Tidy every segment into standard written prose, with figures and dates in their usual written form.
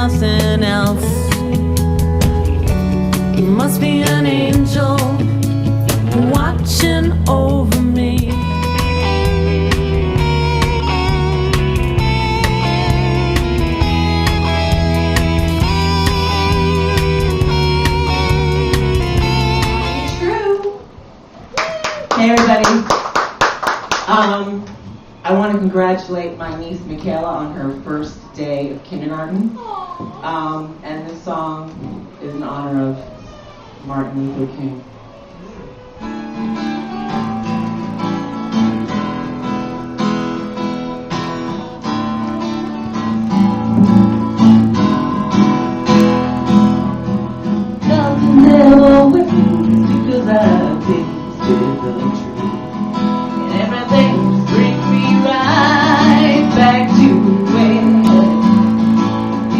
nothing else. You must be an angel watching over me. True. Hey everybody. I want to congratulate my niece Michaela on her first day of kindergarten. And this song is in honor of Martin Luther King. Nothing ever waits because I've tasted the tree. And everything brings me right back to where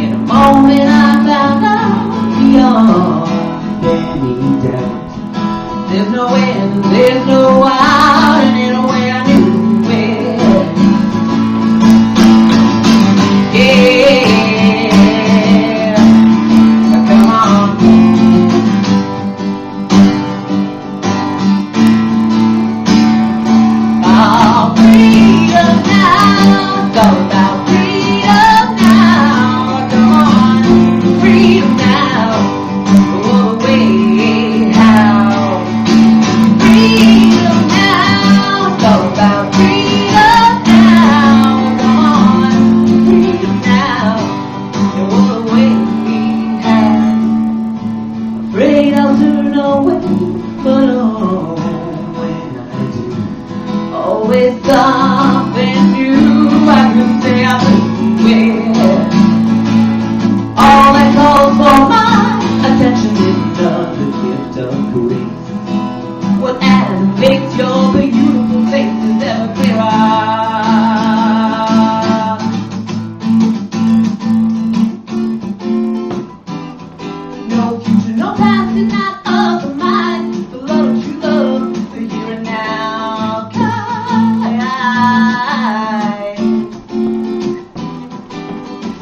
in a moment I found out beyond any doubt. There's no end, there's no out, and in a way I knew where. Yeah, come on. Oh, freedom now, it's all about freedom now. Come on, freedom now. Oh, wait, how? Freedom now, it's all about freedom now. Come on, freedom now. Oh, wait, how? Afraid I'll turn away, but oh, when I do, always something new I can say I will. All that calls for my attention is the gift of grace. What animates your beautiful face is ever clearer. No future, no past, and not of the mind. The love you love, the here and now.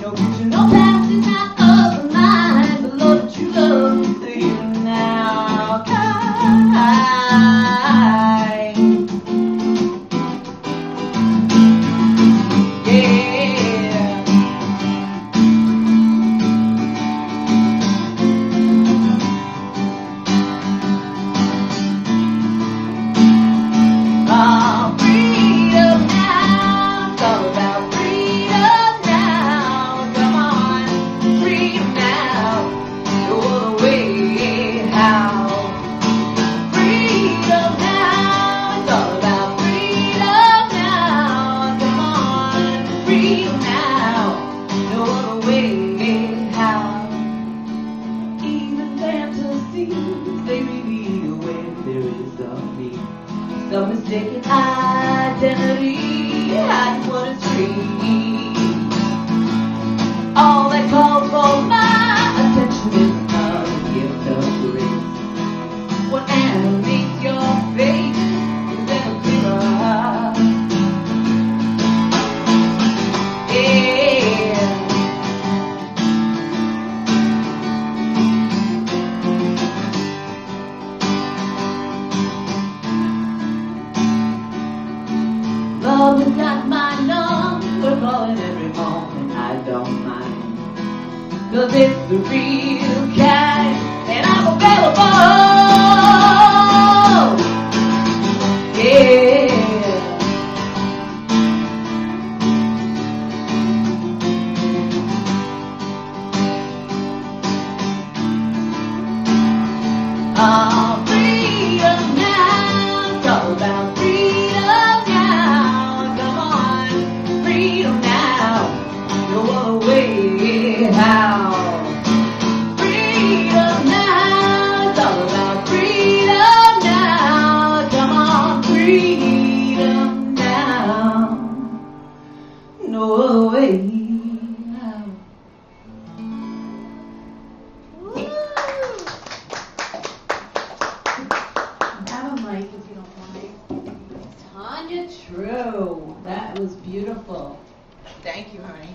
No future, no past, and not of the mind. The love that you love, the here and now. Yeah. Freedom now, it's all about freedom now. Come on, freedom now, no other way how. Freedom now, it's all about freedom now. Come on, freedom now, no other way how. Even fantasies, they reveal when there is a me. Some mistaken identity, hiding what is free. All that calls for my attention is the gift of grace. What animates your face is ever clearer. Yeah. Love is not my number, calling every moment, I don't mind. 'Cause it's the real kind, and I'm available. Yeah. Freedom now, it's all about freedom now. Come on, freedom now, no other way how. Freedom now, it's all about freedom now. Come on, freedom now, no other way how. Have a mic if you don't mind. TaNya True. That was beautiful. Thank you, honey.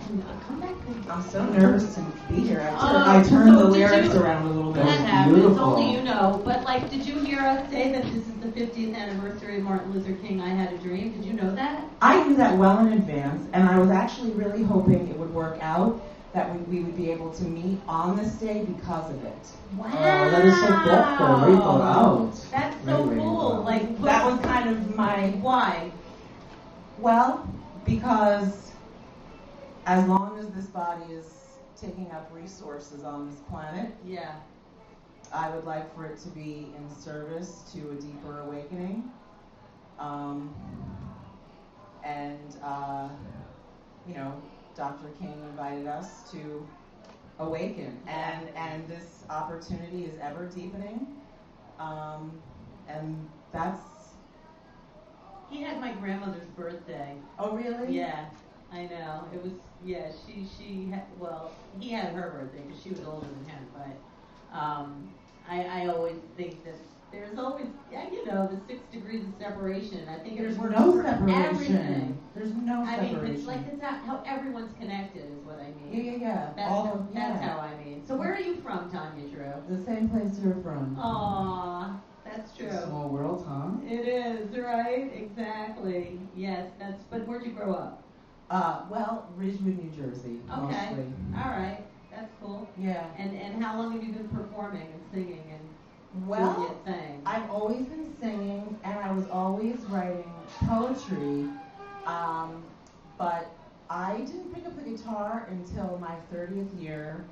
Come back, please. I'm so nervous to be here. Oh, I turned so the did lyrics you- around a little bit. That happens. beautiful. Only you know. But like, did you hear us say that this is the 50th anniversary of Martin Luther King? I Had a Dream. Did you know that? I knew that well in advance, and I was actually really hoping it would work out, that we would be able to meet on this day because of it. Wow. Oh, that is so thoughtful, very thought out. That's so Very, very cool. well. Like, That was kind of my, why? well, because as long as this body is taking up resources on this planet, Yeah. I would like for it to be in service to a deeper awakening. You know, Dr. King invited us to awaken, and this opportunity is ever deepening, and that's. He had my grandmother's birthday. Oh, really? Yeah, I know. It was, yeah, she had, well, he had her birthday because she was older than him, but I always think that there's always, yeah, you know, the 6 degrees of separation. I think There's it works no for separation. everything. There's no I mean, separation. it's like it's how everyone's connected is what I mean. Yeah. That's how I mean. So where are you from, TaNya True? The same place you're from. Aw, that's true. Small world, huh? It is, right? Exactly. Yes, but where'd you grow up? Well, Ridgewood, New Jersey, Okay. mostly. All right. That's cool. Yeah. And how long have you been performing and singing and doing Well, your thing? I've always been singing, and I was always writing poetry, but I didn't pick up the guitar until my 30th year,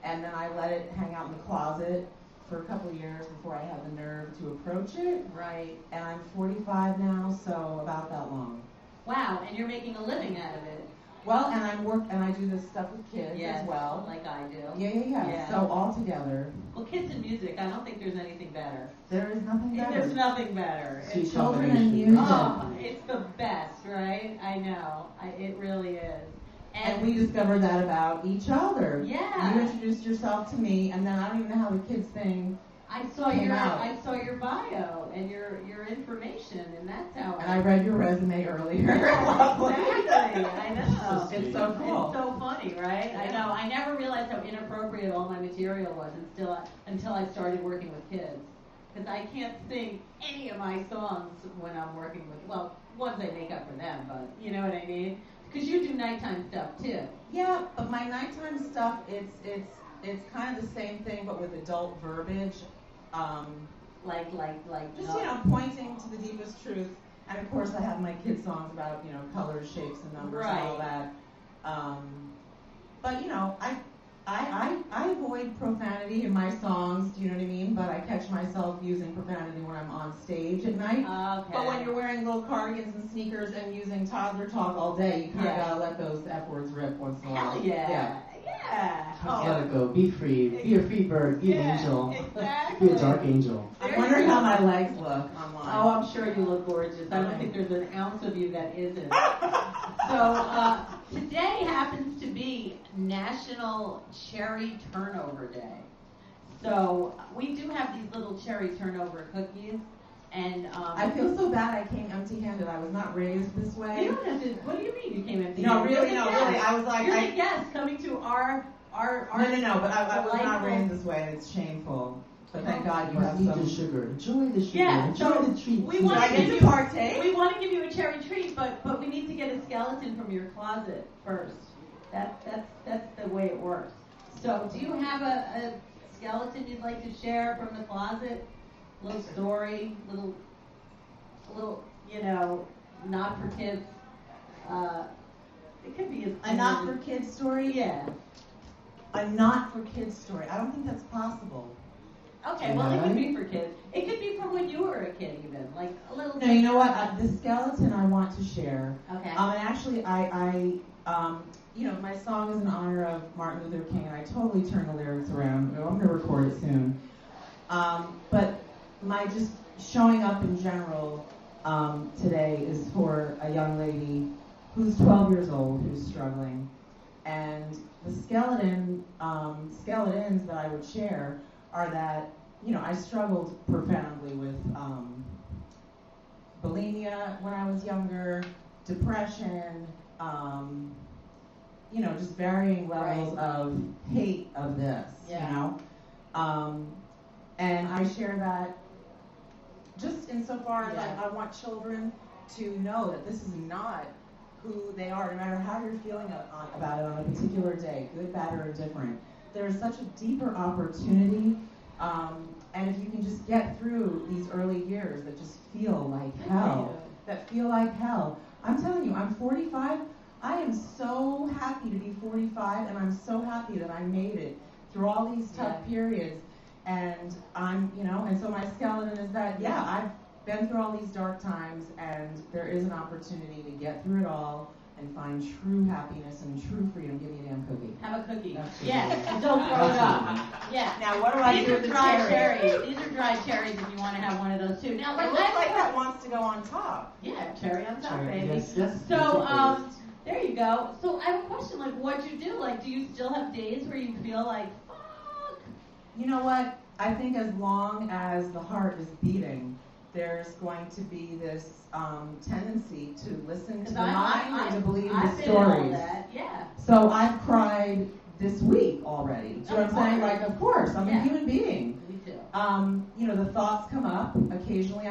and then I let it hang out in the closet for a couple of years before I had the nerve to approach it. Right. And I'm 45 now, so about that long. Wow, and you're making a living out of it. Well, and I do this stuff with kids Yes, as well. like I do. Yeah. So all together, Well, kids and music, I don't think there's anything better. there is nothing better. There's nothing better. Sweet It's, children combination. and music. oh, it's the best, right? I know. It really is. And we discovered that about each other. Yeah. You introduced yourself to me, and then I don't even know how the kids thing. I saw came your out. I saw your bio and your information, and that's how. And I read your resume earlier. Exactly. I know. It's so cool. It's so funny, right? I know. I never realized how inappropriate all my material was until I started working with kids. Because I can't sing any of my songs when I'm working with, well, ones I make up for them, but you know what I mean? Because you do nighttime stuff too. Yeah, but my nighttime stuff, it's kind of the same thing, but with adult verbiage. Like Just, pointing to the deepest truth. And of course I have my kid songs about, colors, shapes, and numbers and all Right. that. But I avoid profanity in my songs, do you know what I mean? But I catch myself using profanity when I'm on stage at night. Okay. But when you're wearing little cardigans and sneakers and using toddler talk all day, you kind of Yeah. gotta let those F words rip once in a while. Hell yeah. Yeah. Let it go. Be free. Be a free bird. Be an Yeah, angel. exactly. Be a dark angel. I'm wondering how my legs look online. Oh, I'm sure you look gorgeous. I don't think there's an ounce of you that isn't. So today happens to be National Cherry Turnover Day. So we do have these little cherry turnover cookies, and I feel so bad I came empty-handed. I was not raised this way. you don't have to. What do you mean you came empty? No, really, You're the no, guest. really. I was like, You're the guest coming to our. No, but I was not delightful- raised this way, and it's shameful. But thank God you You have eat some. the sugar. Enjoy the sugar. Yeah, Enjoy so the treats. we want I to get give to you partake? We want to give you a cherry treat, but we need to get a skeleton from your closet first. That's the way it works. So, do you have a skeleton you'd like to share from the closet? A little story, little, not for kids. It could be A not for kids story? Yeah. A not for kids story. I don't think that's possible. Okay, well, it could be for kids. It could be from when you were a kid, even like a little. No, you know what? The skeleton I want to share. Okay. And actually, my song is in honor of Martin Luther King, and I totally turned the lyrics around. I'm going to record it soon. But my just showing up in general today is for a young lady who's 12 years old, who's struggling. And the skeletons that I would share are that, I struggled profoundly with bulimia when I was younger, depression, just varying levels Right. of hate of this, Yeah. you know? And I share that just insofar as Yeah. I want children to know that this is not who they are, no matter how you're feeling about it on a particular day, good, bad, or indifferent. There's such a deeper opportunity, and if you can just get through these early years that just feel like hell, I'm telling you, I'm 45. I am so happy to be 45, and I'm so happy that I made it through all these tough periods. And and so my skeleton is that, I've been through all these dark times, and there is an opportunity to get through it all and find true happiness and true freedom. Give me a damn cookie. Have a cookie. Absolutely. Yes, and don't throw it up. Yeah. Now, what do I These do are with the dry cherry? cherries. These are dry cherries if you want to have one of those too. Now, It like, looks like that wants to go on top. Yeah, cherry on top, Cherry, baby. yes, yes, So, yes, there you go. So I have a question, like, what'd you do? Like, do you still have days where you feel like, fuck? You know what? I think as long as the heart is beating, there's going to be this tendency to listen to the mind and to believe the I've been in all stories. that. Yeah. So I've cried this week already. Do you know what I'm saying? course. Like, of course, I'm Yeah. a human being. Me too. The thoughts come up occasionally.